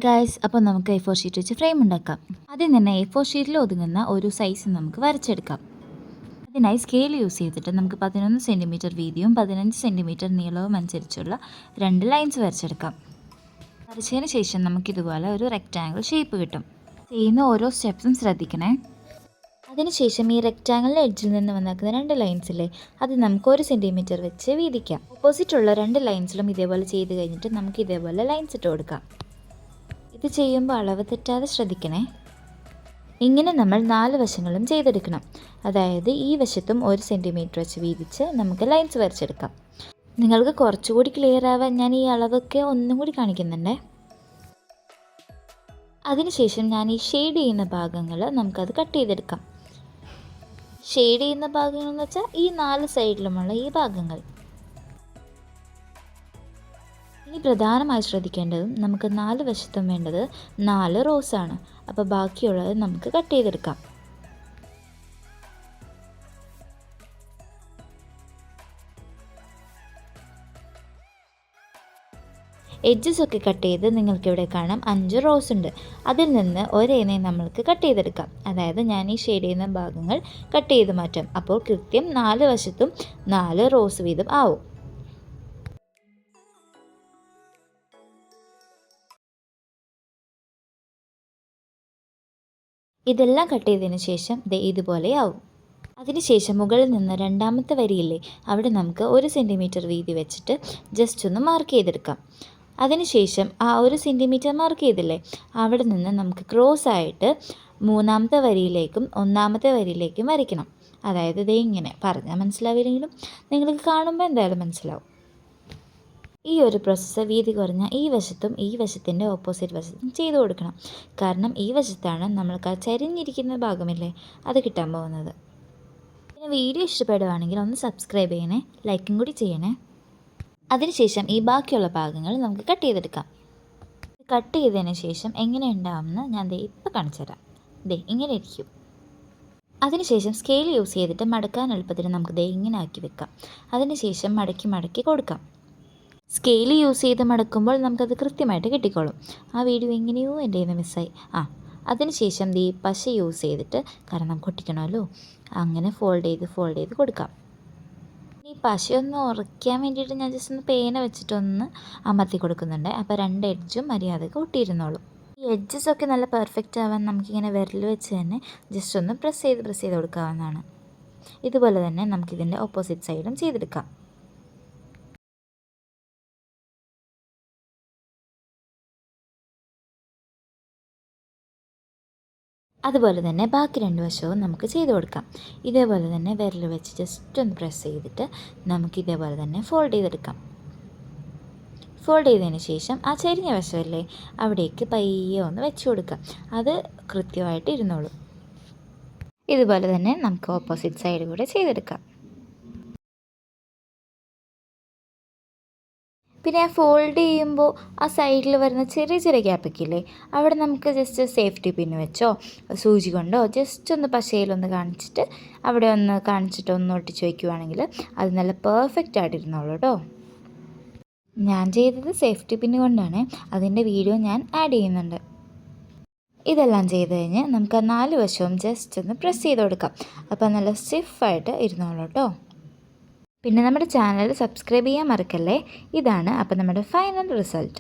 Guys, അപ്പോൾ നമുക്ക് A4 sheet വെച്ച് ഫ്രെയിം ഉണ്ടാക്കാം. ആദ്യം തന്നെ A4 ഷീറ്റിൽ ഒതുങ്ങുന്ന ഒരു സൈസ് നമുക്ക് വരച്ചെടുക്കാം. അതിനായി സ്കെയിൽ യൂസ് ചെയ്തിട്ട് നമുക്ക് 11 സെൻറ്റിമീറ്റർ വീതിയും 15 സെൻറ്റിമീറ്റർ നീളവും അനുസരിച്ചുള്ള 2 ലൈൻസ് വരച്ചെടുക്കാം. വരച്ചതിന് ശേഷം നമുക്കിതുപോലെ ഒരു റെക്റ്റാങ്കിൾ ഷേപ്പ് കിട്ടും. ചെയ്യുന്ന ഓരോ സ്റ്റെപ്സും ശ്രദ്ധിക്കണേ. അതിനുശേഷം ഈ റെക്റ്റാങ്കിളിൻ്റെ എഡ്ജിൽ നിന്ന് വന്നേക്കുന്ന 2 ലൈൻസില്ലേ, അത് നമുക്ക് 1 സെൻറ്റിമീറ്റർ വെച്ച് വീതിക്കാം. ഓപ്പോസിറ്റുള്ള 2 ലൈൻസിലും ഇതേപോലെ ചെയ്ത് കഴിഞ്ഞിട്ട് നമുക്ക് ഇതേപോലെ ലൈൻസ് ഇട്ട് കൊടുക്കാം. ഇത് ചെയ്യുമ്പോൾ അളവ് തെറ്റാതെ ശ്രദ്ധിക്കണേ. ഇങ്ങനെ നമ്മൾ 4 വശങ്ങളും ചെയ്തെടുക്കണം. അതായത് ഈ വശത്തും 1 സെൻറ്റിമീറ്റർ വെച്ച് വീതിച്ച് നമുക്ക് ലൈൻസ് വരച്ചെടുക്കാം. നിങ്ങൾക്ക് കുറച്ചുകൂടി ക്ലിയർ ആവാൻ ഞാൻ ഈ അളവൊക്കെ ഒന്നും കൂടി കാണിക്കുന്നുണ്ടേ. അതിനുശേഷം ഞാൻ ഈ ഷെയ്ഡ് ചെയ്യുന്ന ഭാഗങ്ങൾ നമുക്കത് കട്ട് ചെയ്തെടുക്കാം. ഷെയ്ഡ് ചെയ്യുന്ന ഭാഗങ്ങൾ എന്ന് വെച്ചാൽ ഈ 4 സൈഡിലുമുള്ള ഈ ഭാഗങ്ങൾ. ഇനി പ്രധാനമായി ശ്രദ്ധിക്കേണ്ടതും നമുക്ക് 4 വശത്തും വേണ്ടത് 4 റോസാണ്. അപ്പോൾ ബാക്കിയുള്ളത് നമുക്ക് കട്ട് ചെയ്തെടുക്കാം. എഡ്ജസ് ഒക്കെ കട്ട് ചെയ്ത് നിങ്ങൾക്കിവിടെ കാണാം 5 റോസ് ഉണ്ട്. അതിൽ നിന്ന് ഒരേനെ നമ്മൾക്ക് കട്ട് ചെയ്തെടുക്കാം. അതായത് ഞാൻ ഈ ഷെയ്ഡ് ചെയ്യുന്ന ഭാഗങ്ങൾ കട്ട് ചെയ്ത് മാറ്റാം. അപ്പോൾ കൃത്യം 4 വശത്തും 4 റോസ് വീതം ആവും. ഇതെല്ലാം കട്ട് ചെയ്തതിന് ശേഷം ഇതുപോലെയാവും. അതിനുശേഷം മുകളിൽ നിന്ന് രണ്ടാമത്തെ വരിയില്ലേ, അവിടെ നമുക്ക് 1 സെൻറ്റിമീറ്റർ വീതി വെച്ചിട്ട് ജസ്റ്റ് ഒന്ന് മാർക്ക് ചെയ്തെടുക്കാം. അതിനുശേഷം ആ 1 സെൻറ്റിമീറ്റർ മാർക്ക് ചെയ്തില്ലേ, അവിടെ നിന്ന് നമുക്ക് ക്രോസ് ആയിട്ട് 3ാമത്തെ വരിയിലേക്കും 1ാമത്തെ വരിയിലേക്കും വരയ്ക്കണം. അതായത് ഇങ്ങനെ പറഞ്ഞാൽ മനസ്സിലാവില്ലെങ്കിലും നിങ്ങൾക്ക് കാണുമ്പോൾ എന്തായാലും മനസ്സിലാവും. ഈ ഒരു പ്രോസസ്സ് വീതി കുറഞ്ഞ ഈ വശത്തും ഈ വശത്തിൻ്റെ ഓപ്പോസിറ്റ് വശത്തും ചെയ്തു കൊടുക്കണം. കാരണം ഈ വശത്താണ് നമ്മൾക്ക് ആ ചരിഞ്ഞിരിക്കുന്ന ഭാഗമില്ലേ, അത് കിട്ടാൻ പോകുന്നത്. പിന്നെ വീഡിയോ ഇഷ്ടപ്പെടുകയാണെങ്കിൽ ഒന്ന് സബ്സ്ക്രൈബ് ചെയ്യണേ, ലൈക്കും കൂടി ചെയ്യണേ. അതിനുശേഷം ഈ ബാക്കിയുള്ള ഭാഗങ്ങൾ നമുക്ക് കട്ട് ചെയ്തെടുക്കാം. കട്ട് ചെയ്തതിന് ശേഷം എങ്ങനെ ഉണ്ടാവുമെന്ന് ഞാൻ ഇപ്പോൾ കാണിച്ചു തരാം. ഇങ്ങനെ ഇരിക്കും. അതിനുശേഷം സ്കെയിൽ യൂസ് ചെയ്തിട്ട് മടക്കാൻ എളുപ്പത്തിന് നമുക്ക് ഇങ്ങനെ ആക്കി വെക്കാം. അതിനുശേഷം മടക്കി കൊടുക്കാം. സ്കെയിൽ യൂസ് ചെയ്ത് മടക്കുമ്പോൾ നമുക്കത് കൃത്യമായിട്ട് കിട്ടിക്കോളും. ആ വീഡിയോ എങ്ങനെയോ എൻ്റെ കയ്യിൽ നിന്ന് മിസ്സായി. അതിനുശേഷം പശ യൂസ് ചെയ്തിട്ട്, കാരണം നമുക്ക് ഒട്ടിക്കണമല്ലോ, അങ്ങനെ ഫോൾഡ് ചെയ്ത് കൊടുക്കാം. ഈ പശയൊന്ന് ഉറയ്ക്കാൻ വേണ്ടിയിട്ട് ഞാൻ ജസ്റ്റ് ഒന്ന് പേന വെച്ചിട്ടൊന്ന് അമർത്തി കൊടുക്കുന്നുണ്ട്. അപ്പോൾ 2 എഡ്ജും മര്യാദക്ക് ഒട്ടിയിരുന്നോളും. ഈ എഡ്ജസൊക്കെ നല്ല പെർഫെക്റ്റ് ആവാൻ നമുക്കിങ്ങനെ വിരൽ വെച്ച് തന്നെ ജസ്റ്റ് ഒന്ന് പ്രസ് ചെയ്ത് കൊടുക്കാവുന്നതാണ്. ഇതുപോലെ തന്നെ നമുക്കിതിൻ്റെ ഓപ്പോസിറ്റ് സൈഡും ചെയ്തെടുക്കാം. അതുപോലെ തന്നെ ബാക്കി 2 വശവും നമുക്ക് ചെയ്ത് കൊടുക്കാം. ഇതേപോലെ തന്നെ വിരൽ വെച്ച് ജസ്റ്റ് ഒന്ന് പ്രസ് ചെയ്തിട്ട് നമുക്ക് ഇതേപോലെ തന്നെ ഫോൾഡ് ചെയ്തെടുക്കാം. ഫോൾഡ് ചെയ്തതിന് ശേഷം ആ ചെരിഞ്ഞ വശമല്ലേ, അവിടേക്ക് പയ്യെ ഒന്ന് വെച്ച് കൊടുക്കാം. അത് കൃത്യമായിട്ട് ഇരുന്നോളും. ഇതുപോലെ തന്നെ നമുക്ക് ഓപ്പോസിറ്റ് സൈഡ് കൂടെ ചെയ്തെടുക്കാം. പിന്നെ ഫോൾഡ് ചെയ്യുമ്പോൾ ആ സൈഡിൽ വരുന്ന ചെറിയ ഗ്യാപ്പൊക്കെ ഇല്ലേ, അവിടെ നമുക്ക് ജസ്റ്റ് സേഫ്റ്റി പിന്ന് വെച്ചോ സൂചി കൊണ്ടോ ജസ്റ്റ് ഒന്ന് പശയിലൊന്ന് കാണിച്ചിട്ട് അവിടെ ഒന്ന് കാണിച്ചിട്ട് ഒന്ന് ഒട്ടിച്ച് വയ്ക്കുവാണെങ്കിൽ അത് നല്ല പെർഫെക്റ്റ് ആയിട്ടിരുന്നോളൂ കേട്ടോ. ഞാൻ ചെയ്തത് സേഫ്റ്റി പിന്ന് കൊണ്ടാണ്. അതിൻ്റെ വീഡിയോ ഞാൻ ആഡ് ചെയ്യുന്നുണ്ട്. ഇതെല്ലാം ചെയ്ത് കഴിഞ്ഞ് നമുക്ക് ആ 4 വശവും ജസ്റ്റ് ഒന്ന് പ്രസ് ചെയ്ത് കൊടുക്കാം. അപ്പോൾ നല്ല സ്റ്റിഫായിട്ട് ഇരുന്നോളൂ കേട്ടോ. പിന്നെ നമ്മുടെ ചാനൽ സബ്സ്ക്രൈബ് ചെയ്യാൻ മറക്കല്ലേ. ഇതാണ് അപ്പോൾ നമ്മുടെ ഫൈനൽ റിസൾട്ട്.